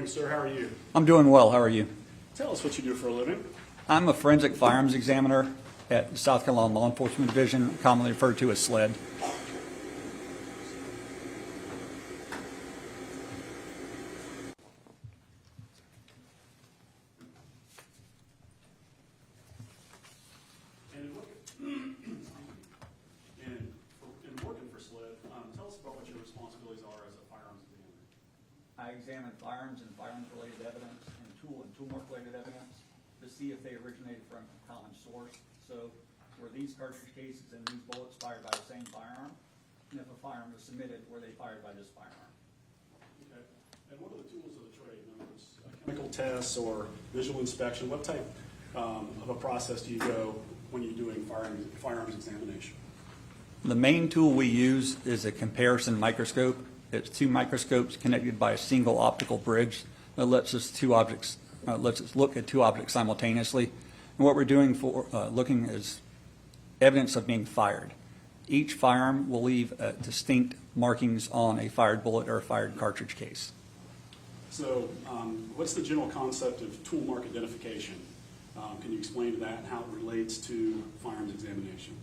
morning, sir. How are you? I'm doing well. How are you? Tell us what you do for a living. I'm a forensic firearms examiner at the South Carolina Law Enforcement Division, commonly referred to as SLED. In working for SLED, tell us about what your responsibilities are as a firearms examiner. I examine firearms and firearms-related evidence and tool mark-related evidence to see if they originated from a common source. So, were these cartridge cases and these bullets fired by the same firearm? And if a firearm was submitted, were they fired by this firearm? Okay. And what are the tools of the trade? In other words, chemical tests or visual inspection? What type of a process do you go when you're doing firearms examination? The main tool we use is a comparison microscope. It's two microscopes connected by a single optical bridge that lets us look at two objects simultaneously. And what we're doing for looking is evidence of being fired. Each firearm will leave distinct markings on a fired bullet or a fired cartridge case. So, what's the general concept of tool mark identification? Can you explain that and how it relates to firearms examination?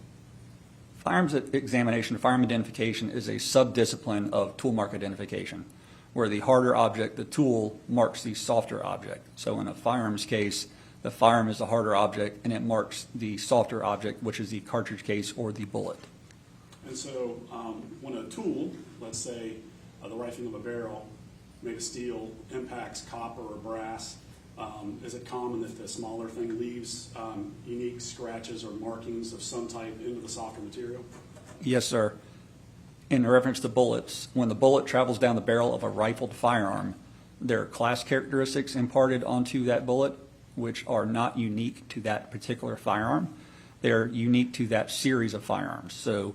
Firearms examination, firearm identification, is a sub-discipline of tool mark identification, where the harder object, the tool, marks the softer object. So in a firearms case, the firearm is the harder object, and it marks the softer object, which is the cartridge case or the bullet. And so when a tool, let's say the rifling of a barrel made of steel, impacts copper or brass, is it common that the smaller thing leaves unique scratches or markings of some type into the softer material? Yes, sir. In reference to bullets, when the bullet travels down the barrel of a rifled firearm, there are class characteristics imparted onto that bullet which are not unique to that particular firearm. They're unique to that series of firearms. So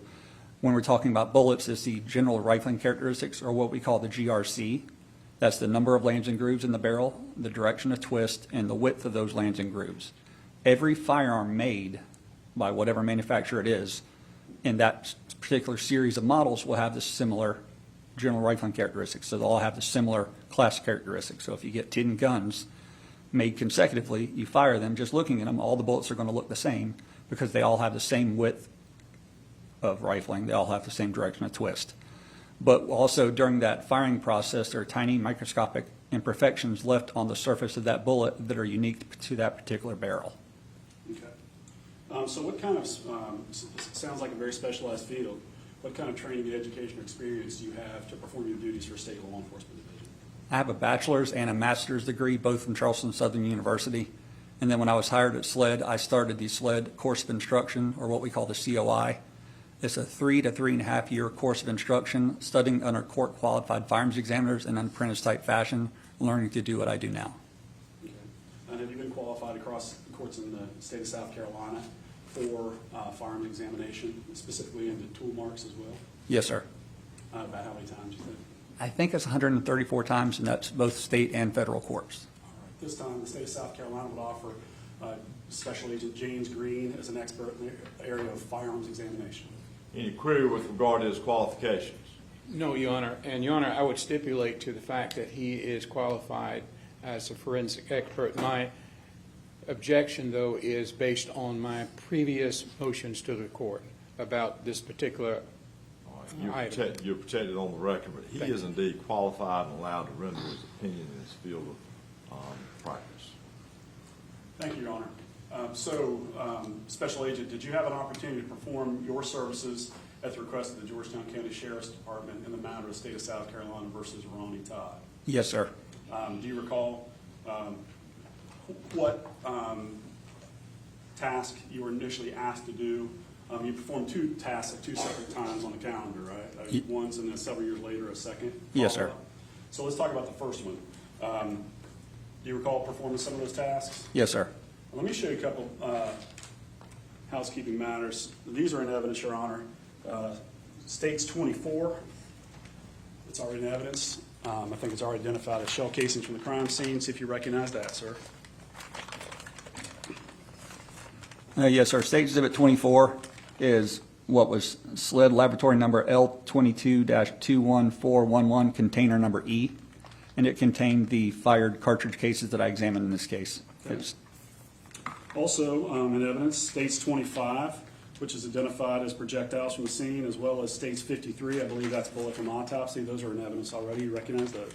when we're talking about bullets, it's the general rifling characteristics, or what we call the GRC. That's the number of lands and grooves in the barrel, the direction of twist, and the width of those lands and grooves. Every firearm made by whatever manufacturer it is in that particular series of models will have the similar general rifling characteristics. So they'll all have the similar class characteristics. So if you get 10 guns made consecutively, you fire them, just looking at them, all the bullets are going to look the same because they all have the same width of rifling. They all have the same direction of twist. But also during that firing process, there are tiny microscopic imperfections left on the surface of that bullet that are unique to that particular barrel. Okay. So what kind of, sounds like a very specialized field, what kind of training, education, or experience do you have to perform your duties for a state law enforcement division? I have a bachelor's and a master's degree, both from Charleston Southern University. And then when I was hired at SLED, I started the SLED course of instruction, or what we call the COI. It's a 3 to 3.5 year course of instruction, studying under court-qualified firearms examiners in an apprentice-type fashion, learning to do what I do now. Okay. And have you been qualified across the courts in the state of South Carolina for firearms examination, specifically into tool marks as well? Yes, sir. About how many times, you think? I think it's 134 times, and that's both state and federal courts. All right. This time, the state of South Carolina would offer Special Agent James Green as an expert in the area of firearms examination. Any query with regard to his qualifications? No, Your Honor. And, Your Honor, I would stipulate to the fact that he is qualified as a forensic expert. My objection, though, is based on my previous motions to the court about this particular item. You're protected on the record, but he is indeed qualified and allowed to render his opinion in his field of practice. Thank you, Your Honor. Special Agent, did you have an opportunity to perform your services at the request of the Georgetown County Sheriff's Department in the matter of the state of South Carolina versus Ronnie Todd? Yes, sir. Do you recall what task you were initially asked to do? You performed two tasks at two separate times on the calendar, right? Once and then several years later a second? Yes, sir. So let's talk about the first one. Do you recall performing some of those tasks? Yes, sir. Let me show you a couple housekeeping matters. These are in evidence, Your Honor. States 24, it's already in evidence. I think it's already identified as shell casings from the crime scene. See if you recognize that, sir. Yes, sir. State Exhibit 24 is what was SLED laboratory number L22-21411, container number E. and it contained the fired cartridge cases that I examined in this case. It's- Also, in evidence, states 25, which is identified as projectiles from the scene, as well as states 53, I believe that's bullet from autopsy. Those are in evidence already. You recognize those?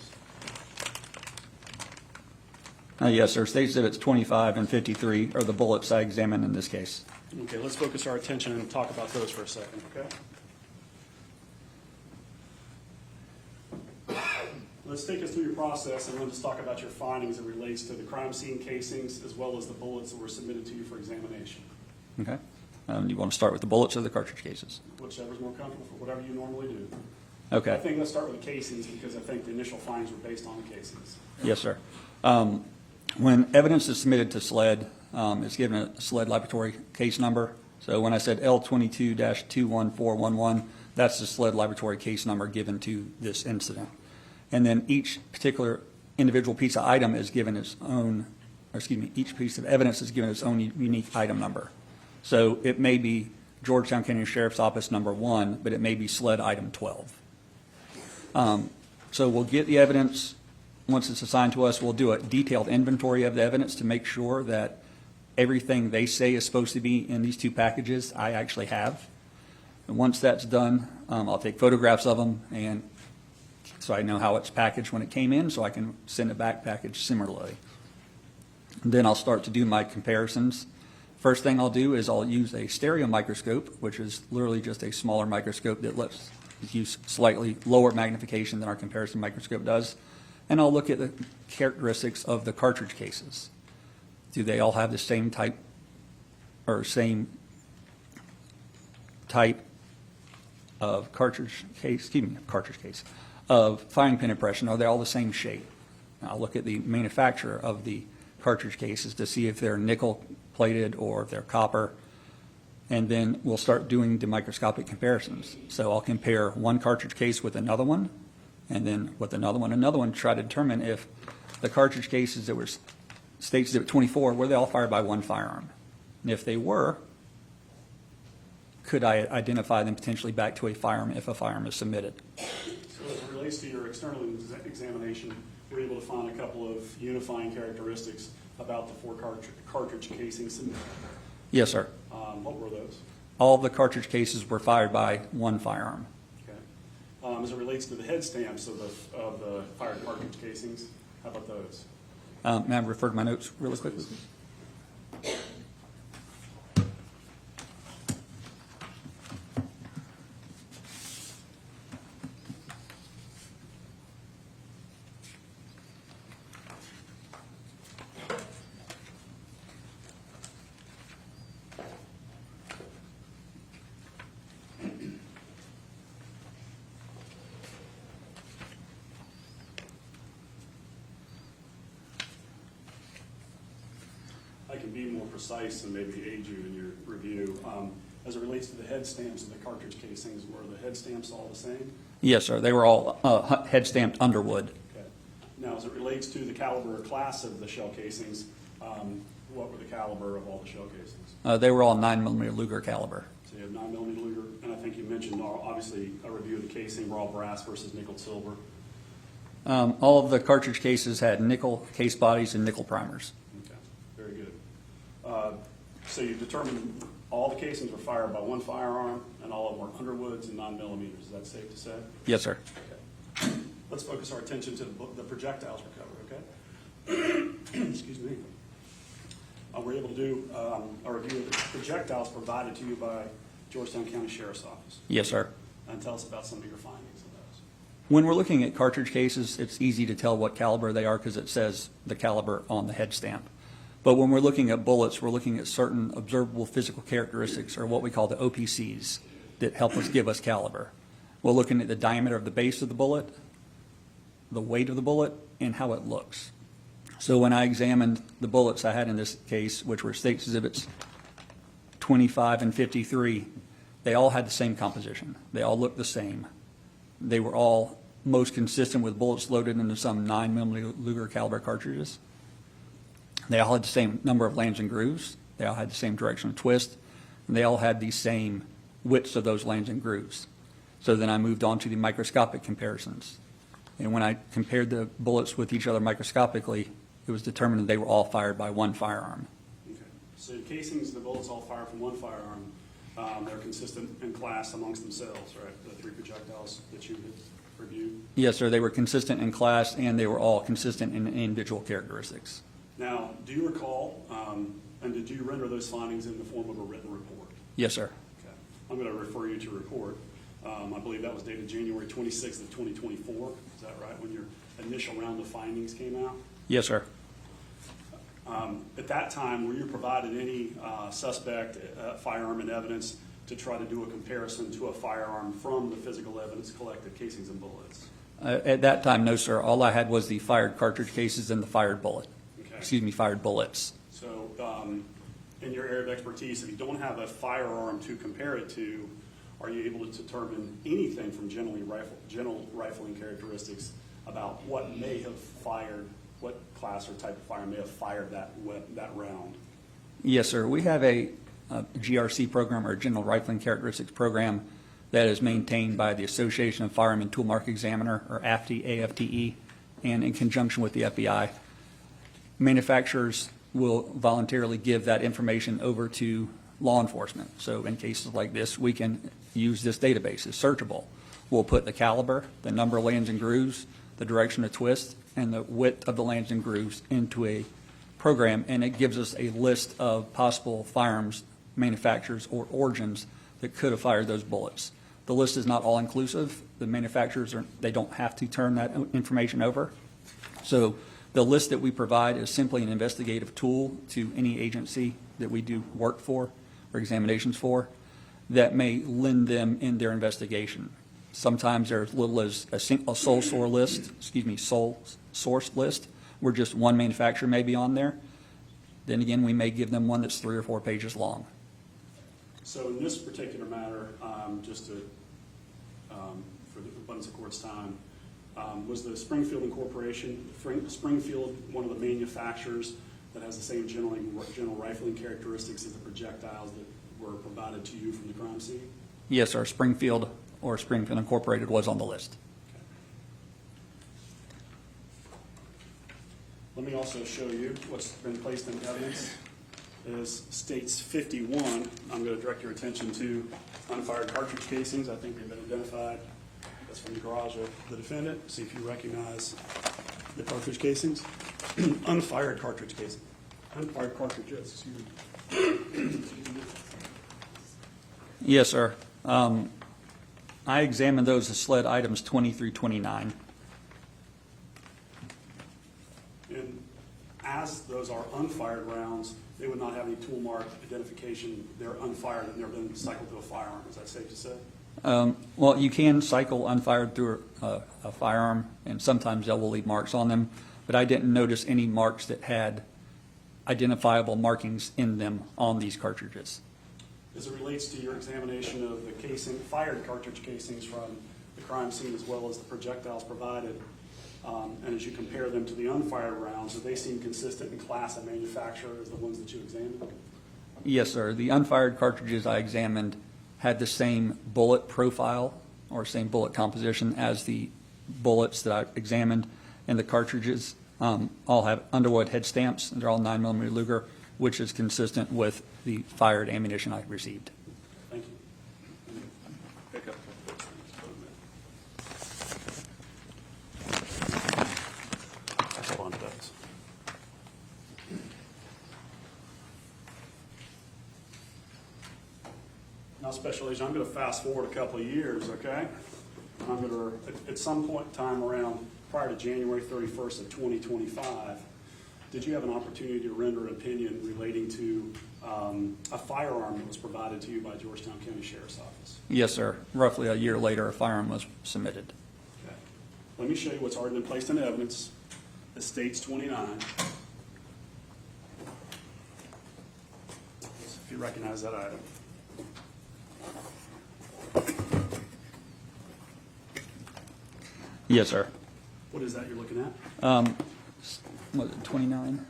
Yes, sir. State Exhibits 25 and 53 are the bullets I examined in this case. Okay, let's focus our attention and talk about those for a second, okay? Let's take us through your process, and then let's talk about your findings as it relates to the crime scene casings, as well as the bullets that were submitted to you for examination. Okay? You want to start with the bullets or the cartridge cases? Whichever's more comfortable for whatever you normally do. Okay. I think let's start with the casings, because I think the initial findings were based on the casings. Yes, sir. When evidence is submitted to SLED, it's given a SLED laboratory case number. So when I said L22-21411, that's the SLED laboratory case number given to this incident. And then each particular individual piece of item is given its own, or excuse me, each piece of evidence is given its own unique item number. So it may be Georgetown County Sheriff's Office number 1, but it may be SLED item 12. So we'll get the evidence. Once it's assigned to us, we'll do a detailed inventory of the evidence to make sure that everything they say is supposed to be in these two packages, I actually have. And once that's done, I'll take photographs of them, and so I know how it's packaged when it came in, so I can send it back packaged similarly. And then I'll start to do my comparisons. First thing I'll do is I'll use a stereo microscope, which is literally just a smaller microscope that lets use slightly lower magnification than our comparison microscope does. And I'll look at the characteristics of the cartridge cases. Do they all have the same type or same type of cartridge case, of firing pin impression? Are they all the same shape? I'll look at the manufacturer of the cartridge cases to see if they're nickel plated or if they're copper. And then we'll start doing the microscopic comparisons. So I'll compare one cartridge case with another one, and then with another one, to try to determine if the cartridge cases that were State Exhibit 24, were they all fired by one firearm? And if they were, could I identify them potentially back to a firearm if a firearm is submitted? So as it relates to your external examination, we're able to find a couple of unifying characteristics about the four cartridge casings submitted. Yes, sir. What were those? All of the cartridge cases were fired by one firearm. Okay. As it relates to the head stamps of the fired cartridge casings, how about those? May I refer to my notes really quickly? I can be more precise and maybe aid you in your review. As it relates to the head stamps of the cartridge casings, were the head stamps all the same? Yes, sir. They were all head stamped Underwood. Okay. Now, as it relates to the caliber or class of the shell casings, what were the caliber of all the shell casings? They were all 9mm Luger caliber. So you have 9mm Luger, and I think you mentioned obviously a review of the casing, raw brass versus nickel silver. All of the cartridge cases had nickel case bodies and nickel primers. Okay, very good. So you determined all the casings were fired by one firearm, and all of them were Underwoods and 9mm. Is that safe to say? Yes, sir. Okay. Let's focus our attention to the projectiles recovered, okay? Excuse me. We're able to do a review of the projectiles provided to you by Georgetown County Sheriff's Office. Yes, sir. And tell us about some of your findings of those. When we're looking at cartridge cases, it's easy to tell what caliber they are because it says the caliber on the head stamp. But when we're looking at bullets, we're looking at certain observable physical characteristics, or what we call the OPCs, that help us give us caliber. We're looking at the diameter of the base of the bullet, the weight of the bullet, and how it looks. So when I examined the bullets I had in this case, which were State Exhibits 25 and 53, they all had the same composition. They all looked the same. They were all most consistent with bullets loaded into some 9mm Luger caliber cartridges. They all had the same number of lands and grooves. They all had the same direction of twist. And they all had the same widths of those lands and grooves. So then I moved on to the microscopic comparisons. And when I compared the bullets with each other microscopically, it was determined that they were all fired by one firearm. Okay. So the casings, the bullets all fire from one firearm. They're consistent in class amongst themselves, right? The 3 projectiles that you had reviewed. Yes, sir, they were consistent in class, and they were all consistent in individual characteristics. Now, do you recall, and did you render those findings in the form of a written report? Yes, sir. Okay. I'm going to refer you to a report. I believe that was dated January 26th of 2024. Is that right, when your initial round of findings came out? Yes, sir. At that time, were you provided any suspect firearm and evidence to try to do a comparison to a firearm from the physical evidence collected, casings and bullets? At that time, no, sir. All I had was the fired cartridge cases and the fired Okay. fired bullets. So, in your area of expertise, if you don't have a firearm to compare it to, are you able to determine anything from general rifling characteristics about what may have fired, what class or type of fire may have fired that round? Yes, sir. We have a GRC program, or General Rifling Characteristics Program, that is maintained by the Association of Firearm and Tool Mark Examiner, or AFTE, and in conjunction with the FBI. Manufacturers will voluntarily give that information over to law enforcement. So in cases like this, we can use this database. It's searchable. We'll put the caliber, the number of lands and grooves, the direction of twist, and the width of the lands and grooves into a program, and it gives us a list of possible firearms manufacturers or origins that could have fired those bullets. The list is not all-inclusive. The manufacturers, they don't have to turn that information over. So the list that we provide is simply an investigative tool to any agency that we do work for or examinations for that may lend them in their investigation. Sometimes they're as little as a sole source list, where just one manufacturer may be on there. Then again, we may give them one that's 3 or 4 pages long. So in this particular matter, just to, for the abundance of court's time, was the Springfield Incorporation, Springfield, one of the manufacturers that has the same general rifling characteristics as the projectiles that were provided to you from the crime scene? Yes, sir. Springfield or Springfield Incorporated was on the list. Okay. Let me also show you what's been placed in evidence. Is states 51. I'm going to direct your attention to unfired cartridge casings. I think they've been identified. That's from the garage of the defendant. See if you recognize the cartridge casings. Unfired cartridge casing. Unfired cartridges. Excuse me. Yes, sir. I examined those as SLED items 20 through 29. And as those are unfired rounds, they would not have any tool mark identification. They're unfired and never been cycled to a firearm. Is that safe to say? Well, you can cycle unfired through a firearm, and sometimes they will leave marks on them, but I didn't notice any marks that had identifiable markings in them on these cartridges. As it relates to your examination of the casing, fired cartridge casings from the crime scene as well as the projectiles provided, and as you compare them to the unfired rounds, do they seem consistent in class and manufacturer as the ones that you examined? Yes, sir. The unfired cartridges I examined had the same bullet profile or same bullet composition as the bullets that I examined, and the cartridges all have underwood head stamps. They're all 9mm Luger, which is consistent with the fired ammunition I received. Thank you. Pick up. Hold on to those. Now, Special Agent, I'm going to fast forward a couple of years, okay? I'm going to, at some point in time around prior to January 31st of 2025, did you have an opportunity to render an opinion relating to a firearm that was provided to you by Georgetown County Sheriff's Office? Yes, sir. Roughly a year later, a firearm was submitted. Okay. Let me show you what's already been placed in evidence. It states 29. If you recognize that item. Yes, sir. What is that you're looking at? Was it 29?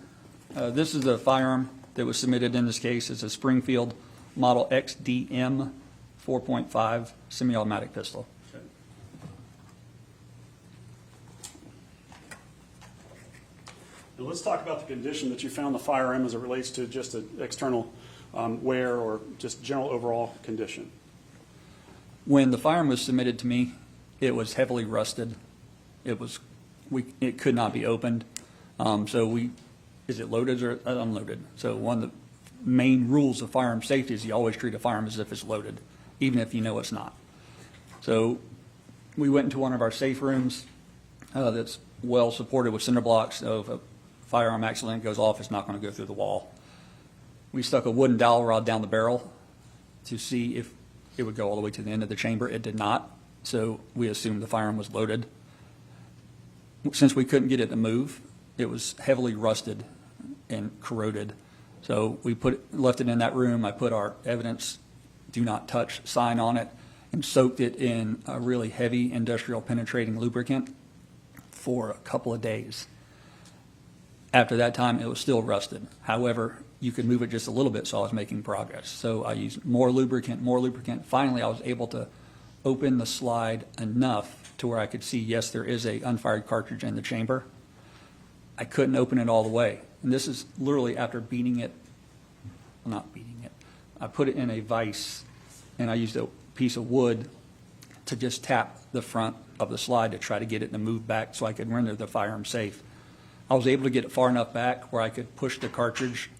This is the firearm that was submitted in this case. It's a Springfield Model XDM 4.5 semi-automatic pistol. Okay. And let's talk about the condition that you found the firearm as it relates to just an external wear or just general overall condition. When the firearm was submitted to me, it was heavily rusted. It could not be opened. Is it loaded or unloaded? So one of the main rules of firearm safety is you always treat a firearm as if it's loaded, even if you know it's not. So we went into one of our safe rooms that's well supported with cinder blocks. So if a firearm accident goes off, it's not going to go through the wall. We stuck a wooden dowel rod down the barrel to see if it would go all the way to the end of the chamber. It did not, so we assumed the firearm was loaded. Since we couldn't get it to move, it was heavily rusted and corroded. So we left it in that room. I put our evidence do not touch sign on it and soaked it in a really heavy industrial penetrating lubricant for a couple of days. After that time, it was still rusted. However, you could move it just a little bit, so I was making progress. So I used more lubricant. Finally, I was able to open the slide enough to where I could see, yes, there is a unfired cartridge in the chamber. I couldn't open it all the way. And this is literally after beating it, well, not beating it. I put it in a vise, and I used a piece of wood to just tap the front of the slide to try to get it to move back so I could render the firearm safe. I was able to get it far enough back where I could push the cartridge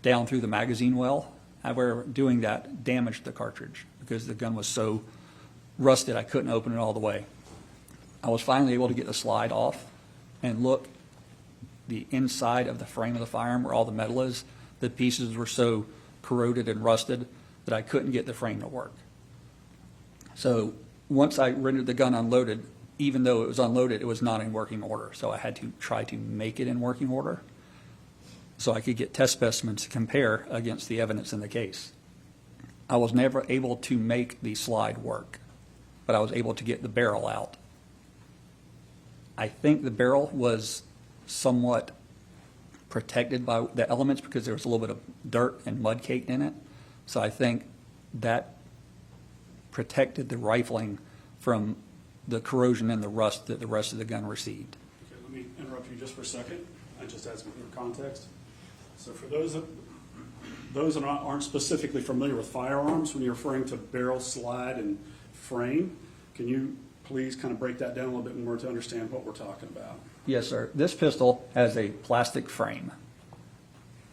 down through the magazine well. However, doing that damaged the cartridge because the gun was so rusted I couldn't open it all the way. I was finally able to get the slide off and look the inside of the frame of the firearm where all the metal is. The pieces were so corroded and rusted that I couldn't get the frame to work. So once I rendered the gun unloaded, even though it was unloaded, it was not in working order. So I had to try to make it in working order so I could get test specimens to compare against the evidence in the case. I was never able to make the slide work, but I was able to get the barrel out. I think the barrel was somewhat protected by the elements because there was a little bit of dirt and mud caked in it. So I think that protected the rifling from the corrosion and the rust that the rest of the gun received. Okay, let me interrupt you just for a second. I just add some context. So for those that aren't specifically familiar with firearms, when you're referring to barrel, slide, and frame, can you please kind of break that down a little bit more to understand what we're talking about? Yes, sir. This pistol has a plastic frame,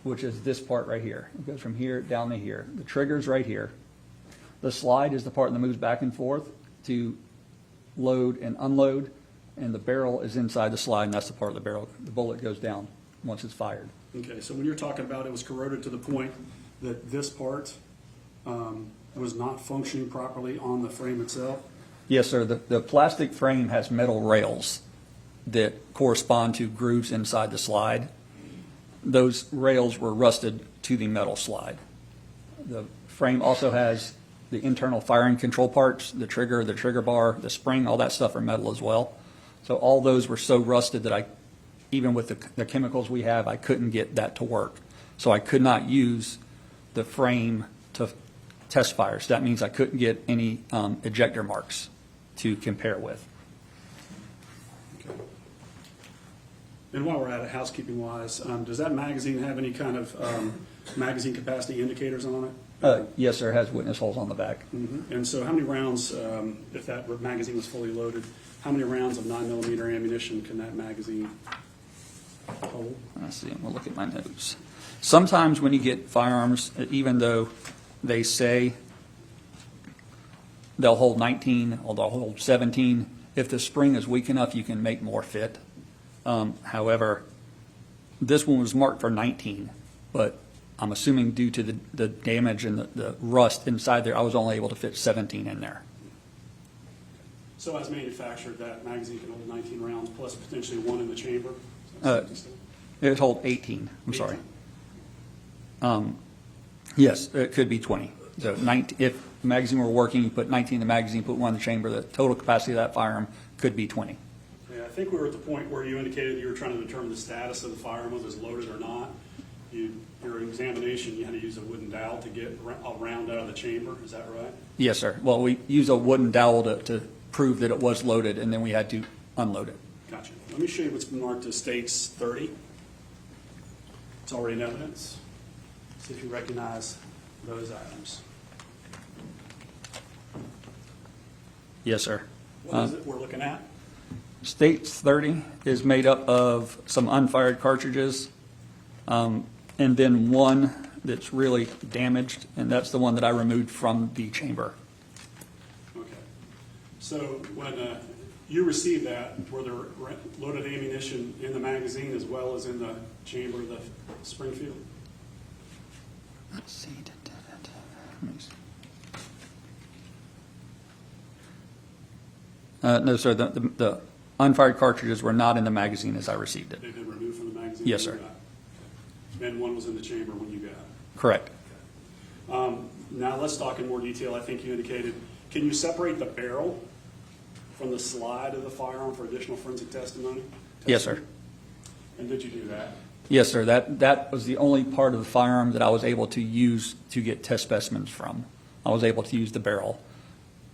which is this part right here. It goes from here down to here. The trigger's right here. The slide is the part that moves back and forth to load and unload, and the barrel is inside the slide, and that's the part of the barrel. The bullet goes down once it's fired. Okay, so when you're talking about it was corroded to the point that this part was not functioning properly on the frame itself? Yes, sir. The plastic frame has metal rails that correspond to grooves inside the slide. Those rails were rusted to the metal slide. The frame also has the internal firing control parts, the trigger bar, the spring, all that stuff are metal as well. So all those were so rusted that even with the chemicals we have, I couldn't get that to work. So I could not use the frame to test fire. So that means I couldn't get any ejector marks to compare with. Okay. And while we're at it, housekeeping-wise, does that magazine have any kind of magazine capacity indicators on it? Yes, sir. It has witness holes on the back. Mm-hmm. And so how many rounds, if that magazine was fully loaded, how many rounds of 9mm ammunition can that magazine hold? Let's see. I'm going to look at my notes. Sometimes when you get firearms, even though they say they'll hold 19 or they'll hold 17, if the spring is weak enough, you can make more fit. However, this one was marked for 19, but I'm assuming due to the damage and the rust inside there, I was only able to fit 17 in there. So as manufactured, that magazine can hold 19 rounds plus potentially one in the chamber? It would hold 18. I'm sorry. Yes, it could be 20. So 19, if the magazine were working, you put 19 in the magazine, put one in the chamber, the total capacity of that firearm could be 20. Yeah, I think we were at the point where you indicated you were trying to determine the status of the firearm, whether it's loaded or not. Your examination, you had to use a wooden dowel to get a round out of the chamber. Is that right? Yes, sir. Well, we use a wooden dowel to prove that it was loaded, and then we had to unload it. Gotcha. Let me show you what's been marked as states 30. It's already in evidence. See if you recognize those items. Yes, sir. What is it we're looking at? States 30 is made up of some unfired cartridges, and then one that's really damaged, and that's the one that I removed from the chamber. Okay. So when you received that, were there loaded ammunition in the magazine as well as in the chamber of the Springfield? Let's see. Let me see. No, sir, the unfired cartridges were not in the magazine as I received it. They've been removed from the magazine? Yes, when sir. you got it? And one was in the chamber when you got it? Correct. Now, let's talk in more detail. I think you indicated, can you separate the barrel from the slide of the firearm for additional forensic testimony? Yes, sir. And did you do that? Yes, sir. That was the only part of the firearm that I was able to use to get test specimens from. I was able to use the barrel.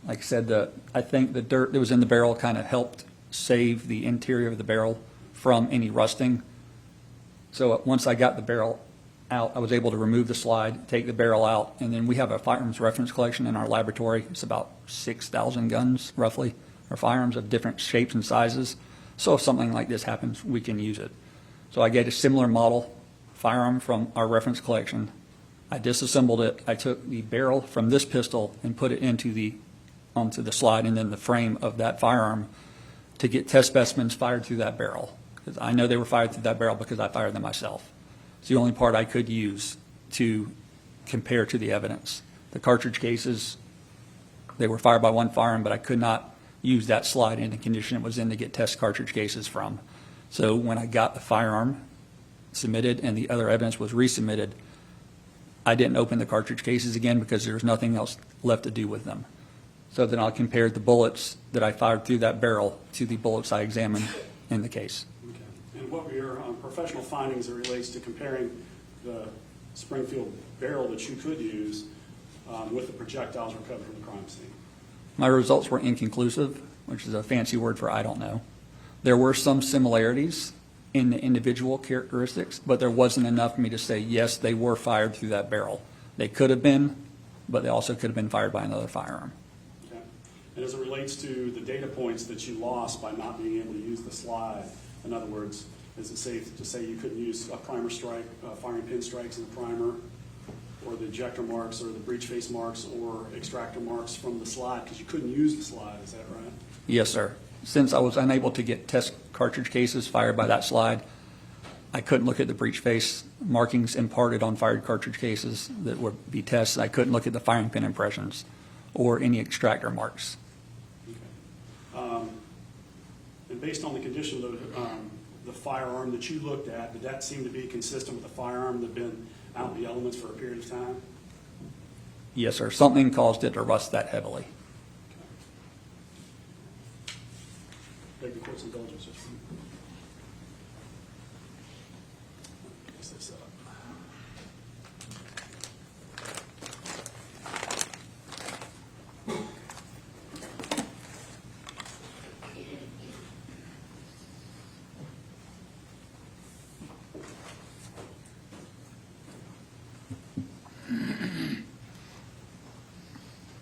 Like I said, I think the dirt that was in the barrel kind of helped save the interior of the barrel from any rusting. So once I got the barrel out, I was able to remove the slide, take the barrel out, and then we have a firearms reference collection in our laboratory. It's about 6,000 guns, roughly, or firearms of different shapes and sizes. So if something like this happens, we can use it. So I get a similar model firearm from our reference collection. I disassembled it. I took the barrel from this pistol and put it onto the slide and then the frame of that firearm to get test specimens fired through that barrel. Because I know they were fired through that barrel because I fired them myself. It's the only part I could use to compare to the evidence. The cartridge cases, they were fired by one firearm, but I could not use that slide in the condition it was in to get test cartridge cases from. So when I got the firearm submitted and the other evidence was resubmitted, I didn't open the cartridge cases again because there was nothing else left to do with them. So then I compared the bullets that I fired through that barrel to the bullets I examined in the case. Okay. And what were your professional findings that relates to comparing the Springfield barrel that you could use with the projectiles recovered from the crime scene? My results were inconclusive, which is a fancy word for I don't know. There were some similarities in the individual characteristics, but there wasn't enough for me to say, yes, they were fired through that barrel. They could have been, but they also could have been fired by another firearm. Okay. And as it relates to the data points that you lost by not being able to use the slide, in other words, is it safe to say you couldn't use a primer strike, firing pin strikes in the primer, or the ejector marks, or the breech face marks, or extractor marks from the slide, because you couldn't use the slide, is that right? Yes, sir. Since I was unable to get test cartridge cases fired by that slide, I couldn't look at the breech face markings imparted on fired cartridge cases that would be tested. I couldn't look at the firing pin impressions or any extractor marks. Okay. And based on the condition of the firearm that you looked at, did that seem to be consistent with the firearm that had been out in the elements for a period of time? Yes, sir. Something caused it to rust that heavily. Beg the court's indulgence. Just for- Yes, this,